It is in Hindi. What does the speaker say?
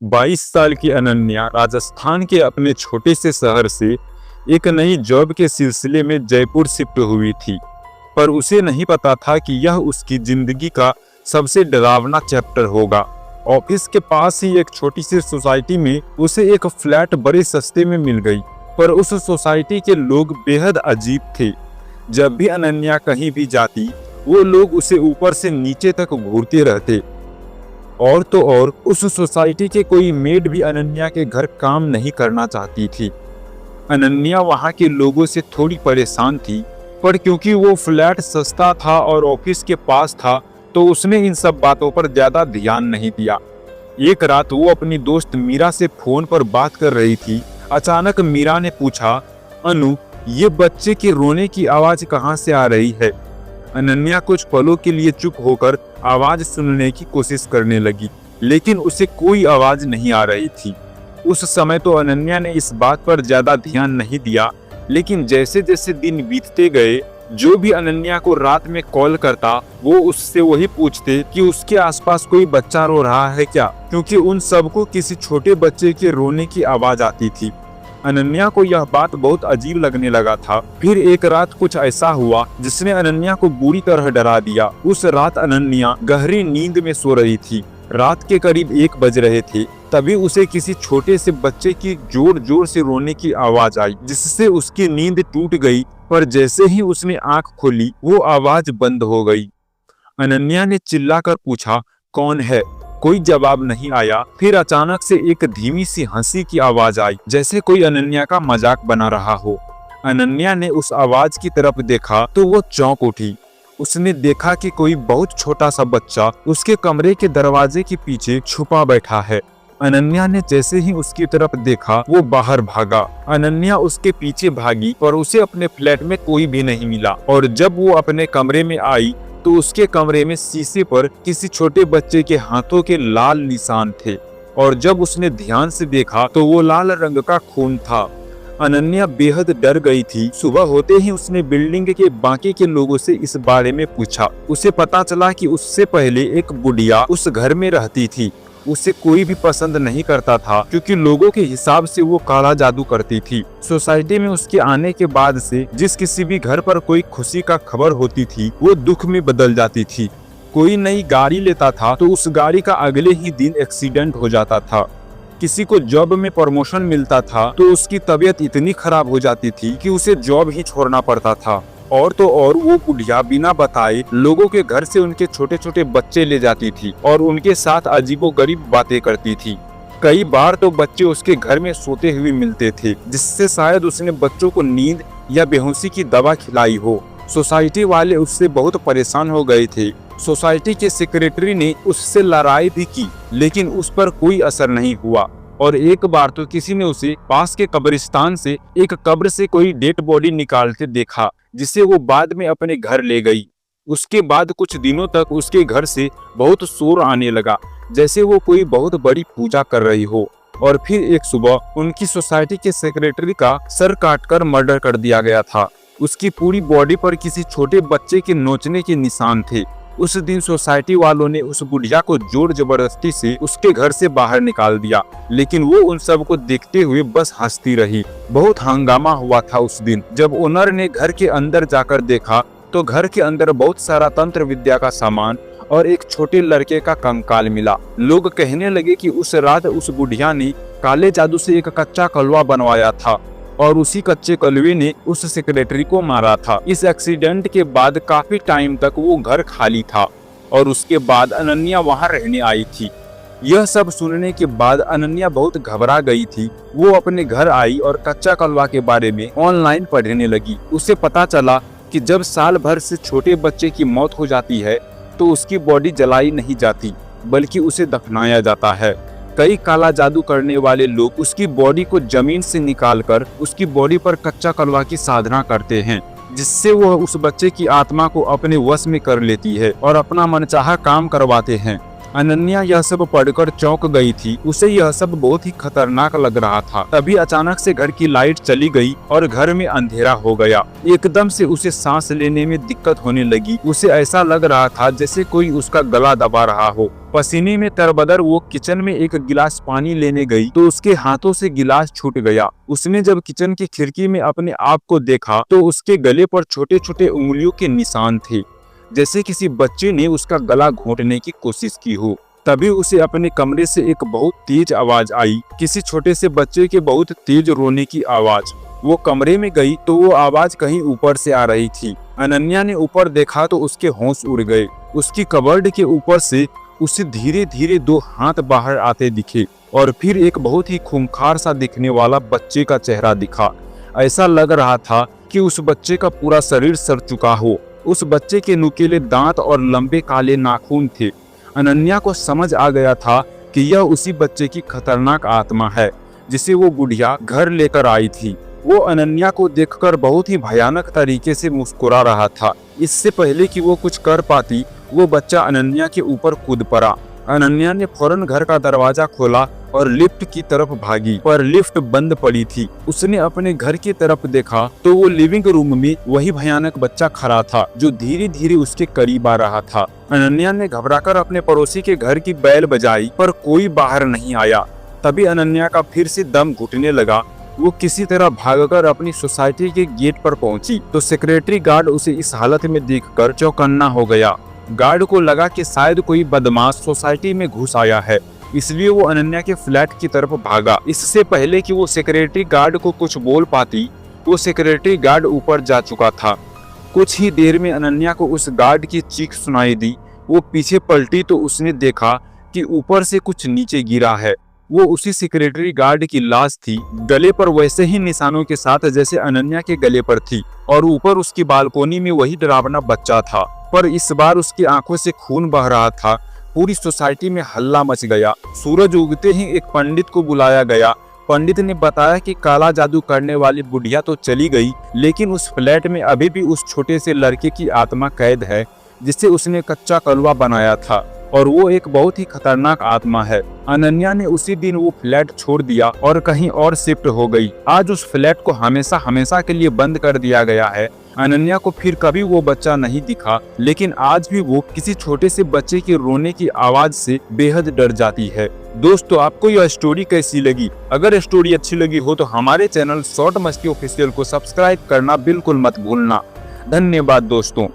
22 साल की अनन्या राजस्थान के अपने छोटे से शहर से एक नई जॉब के सिलसिले में जयपुर शिफ्ट हुई थी। पर उसे नहीं पता था कि यह उसकी जिंदगी का सबसे डरावना चैप्टर होगा। ऑफिस के पास ही एक छोटी सी सोसाइटी में उसे एक फ्लैट बड़े सस्ते में मिल गई, पर उस सोसाइटी के लोग बेहद अजीब थे। जब भी अनन्या कहीं भी जाती, वो लोग उसे ऊपर से नीचे तक घूरते रहते। और तो और उस सोसाइटी के कोई मेड भी अनन्या के घर काम नहीं करना चाहती थी। अनन्या वहां के लोगों से थोड़ी परेशान थी, पर क्योंकि वो फ्लैट सस्ता था और ऑफिस के पास था, तो उसने इन सब बातों पर ज्यादा ध्यान नहीं दिया। एक रात वो अपनी दोस्त मीरा से फोन पर बात कर रही थी। अचानक मीरा ने पूछा, अनु, ये बच्चे के रोने की आवाज कहाँ से आ रही है? अनन्या कुछ पलों के लिए चुप होकर आवाज सुनने की कोशिश करने लगी, लेकिन उसे कोई आवाज नहीं आ रही थी। उस समय तो अनन्या ने इस बात पर ज्यादा ध्यान नहीं दिया, लेकिन जैसे जैसे दिन बीतते गए, जो भी अनन्या को रात में कॉल करता, वो उससे वही पूछते कि उसके आसपास कोई बच्चा रो रहा है क्या, क्योंकि उन सबको किसी छोटे बच्चे के रोने की आवाज आती थी। अनन्या को यह बात बहुत अजीब लगने लगा था। फिर एक रात कुछ ऐसा हुआ जिसने अनन्या को बुरी तरह डरा दिया। उस रात अनन्या गहरी नींद में सो रही थी। रात के करीब 1 बज रहे थे, तभी उसे किसी छोटे से बच्चे की जोर जोर से रोने की आवाज आई, जिससे उसकी नींद टूट गई। पर जैसे ही उसने आंख खोली, वो आवाज बंद हो गई। अनन्या ने चिल्लाकर पूछा, कौन है? कोई जवाब नहीं आया। फिर अचानक से एक धीमी सी हंसी की आवाज आई, जैसे कोई अनन्या का मजाक बना रहा हो। अनन्या ने उस आवाज की तरफ देखा तो वो चौंक उठी। उसने देखा कि कोई बहुत छोटा सा बच्चा उसके कमरे के दरवाजे के पीछे छुपा बैठा है। अनन्या ने जैसे ही उसकी तरफ देखा, वो बाहर भागा। अनन्या उसके पीछे भागी, पर उसे अपने फ्लैट में कोई भी नहीं मिला। और जब वो अपने कमरे में आई, तो उसके कमरे में शीशे पर किसी छोटे बच्चे के हाथों के लाल निशान थे। और जब उसने ध्यान से देखा, तो वो लाल रंग का खून था। अनन्या बेहद डर गई थी। सुबह होते ही उसने बिल्डिंग के बाकी के लोगों से इस बारे में पूछा। उसे पता चला कि उससे पहले एक बुढ़िया उस घर में रहती थी। उसे कोई भी पसंद नहीं करता था, क्योंकि लोगों के हिसाब से वो काला जादू करती थी। सोसाइटी में उसके आने के बाद से जिस किसी भी घर पर कोई खुशी का खबर होती थी, वो दुख में बदल जाती थी। कोई नई गाड़ी लेता था तो उस गाड़ी का अगले ही दिन एक्सीडेंट हो जाता था। किसी को जॉब में प्रमोशन मिलता था तो उसकी तबीयत इतनी खराब हो जाती थी कि उसे जॉब ही छोड़ना पड़ता था। और तो और वो बुढ़िया बिना बताए लोगों के घर से उनके छोटे छोटे बच्चे ले जाती थी और उनके साथ अजीबोगरीब बातें करती थी। कई बार तो बच्चे उसके घर में सोते हुए मिलते थे, जिससे शायद उसने बच्चों को नींद या बेहोशी की दवा खिलाई हो। सोसाइटी वाले उससे बहुत परेशान हो गए थे। सोसाइटी के सेक्रेटरी ने उससे लड़ाई भी की, लेकिन उस पर कोई असर नहीं हुआ। और एक बार तो किसी ने उसे पास के कब्रिस्तान से एक कब्र से कोई डेड बॉडी निकालते देखा, जिसे वो बाद में अपने घर ले गई। उसके बाद कुछ दिनों तक उसके घर से बहुत शोर आने लगा, जैसे वो कोई बहुत बड़ी पूजा कर रही हो। और फिर एक सुबह उनकी सोसाइटी के सेक्रेटरी का सर काटकर मर्डर कर दिया गया था। उसकी पूरी बॉडी पर किसी छोटे बच्चे के नोचने के निशान थे। उस दिन सोसाइटी वालों ने उस बुढ़िया को जोर जबरदस्ती से उसके घर से बाहर निकाल दिया, लेकिन वो उन सब को देखते हुए बस हंसती रही। बहुत हंगामा हुआ था उस दिन। जब ओनर ने घर के अंदर जाकर देखा, तो घर के अंदर बहुत सारा तंत्र विद्या का सामान और एक छोटे लड़के का कंकाल मिला। लोग कहने लगे कि उस रात उस बुढ़िया ने काले जादू से एक कच्चा कलवा बनवाया था और उसी कच्चे कलवे ने उस सेक्रेटरी को मारा था। इस एक्सीडेंट के बाद काफी टाइम तक वो घर खाली था और उसके बाद अनन्या वहां रहने आई थी। यह सब सुनने के बाद अनन्या बहुत घबरा गई थी। वो अपने घर आई और कच्चा कलवा के बारे में ऑनलाइन पढ़ने लगी। उसे पता चला कि जब साल भर से छोटे बच्चे की मौत हो जाती है, तो उसकी बॉडी जलाई नहीं जाती, बल्कि उसे दफनाया जाता है। कई काला जादू करने वाले लोग उसकी बॉडी को जमीन से निकालकर उसकी बॉडी पर कच्चा कलवा की साधना करते हैं, जिससे वह उस बच्चे की आत्मा को अपने वश में कर लेती है और अपना मनचाहा काम करवाते हैं। अनन्या यह सब पढ़कर चौंक गई थी। उसे यह सब बहुत ही खतरनाक लग रहा था। तभी अचानक से घर की लाइट चली गई और घर में अंधेरा हो गया। एकदम से उसे सांस लेने में दिक्कत होने लगी। उसे ऐसा लग रहा था जैसे कोई उसका गला दबा रहा हो। पसीने में तरबदर वो किचन में एक गिलास पानी लेने गई तो उसके हाथों से गिलास छूट गया। उसने जब किचन की खिड़की में अपने आप को देखा तो उसके गले पर छोटे छोटे उंगलियों के निशान थे, जैसे किसी बच्चे ने उसका गला घोंटने की कोशिश की हो। तभी उसे अपने कमरे से एक बहुत तेज आवाज आई, किसी छोटे से बच्चे के बहुत तेज रोने की आवाज। वो कमरे में गई तो वो आवाज कहीं ऊपर से आ रही थी। अनन्या ने ऊपर देखा तो उसके होश उड़ गए। उसकी कबर्ड के ऊपर से उसे धीरे धीरे दो हाथ बाहर आते दिखे और फिर एक बहुत ही खूंखार सा दिखने वाला बच्चे का चेहरा दिखा। ऐसा लग रहा था कि उस बच्चे का पूरा शरीर सड़ चुका हो। उस बच्चे के नुकीले दांत और लंबे काले नाखून थे। अनन्या को समझ आ गया था कि यह उसी बच्चे की खतरनाक आत्मा है जिसे वो बुढ़िया घर लेकर आई थी। वो अनन्या को देखकर बहुत ही भयानक तरीके से मुस्कुरा रहा था। इससे पहले कि वो कुछ कर पाती, वो बच्चा अनन्या के ऊपर कूद पड़ा। अनन्या ने फौरन घर का दरवाजा खोला और लिफ्ट की तरफ भागी, पर लिफ्ट बंद पड़ी थी। उसने अपने घर की तरफ देखा तो वो लिविंग रूम में वही भयानक बच्चा खड़ा था जो धीरे धीरे उसके करीब आ रहा था। अनन्या ने घबराकर अपने पड़ोसी के घर की बैल बजाई, पर कोई बाहर नहीं आया। तभी अनन्या का फिर से दम घुटने लगा। वो किसी तरह भागकर अपनी सोसाइटी के गेट पर पहुंची तो सेक्रेटरी गार्ड उसे इस हालत में देखकर चौकन्ना हो गया। गार्ड को लगा कि शायद कोई बदमाश सोसाइटी में घुस आया है, इसलिए वो अनन्या के फ्लैट की तरफ भागा। इससे पहले कि वो सेक्रेटरी गार्ड को कुछ बोल पाती, वो सेक्रेटरी गार्ड ऊपर जा चुका था। कुछ ही देर में अनन्या को उस गार्ड की चीख सुनाई दी। वो पीछे पलटी तो उसने देखा कि ऊपर से कुछ नीचे गिरा है। वो उसी सेक्रेटरी गार्ड की लाश थी, गले पर वैसे ही निशानों के साथ जैसे अनन्या के गले पर थी, और ऊपर उसकी बालकोनी में वही डरावना बच्चा था, पर इस बार उसकी आंखों से खून बह रहा था। पूरी सोसाइटी में हल्ला मच गया। सूरज उगते ही एक पंडित को बुलाया गया। पंडित ने बताया कि काला जादू करने वाली बुढ़िया तो चली गई, लेकिन उस फ्लैट में अभी भी उस छोटे से लड़के की आत्मा कैद है जिसे उसने कच्चा कलवा बनाया था, और वो एक बहुत ही खतरनाक आत्मा है। अनन्या ने उसी दिन वो फ्लैट छोड़ दिया और कहीं और शिफ्ट हो गई। आज उस फ्लैट को हमेशा हमेशा के लिए बंद कर दिया गया है। अनन्या को फिर कभी वो बच्चा नहीं दिखा, लेकिन आज भी वो किसी छोटे से बच्चे के रोने की आवाज से बेहद डर जाती है। दोस्तों, आपको यह स्टोरी कैसी लगी? अगर स्टोरी अच्छी लगी हो तो हमारे चैनल शॉर्ट मस्ती ऑफिशियल को सब्सक्राइब करना बिल्कुल मत भूलना। धन्यवाद दोस्तों।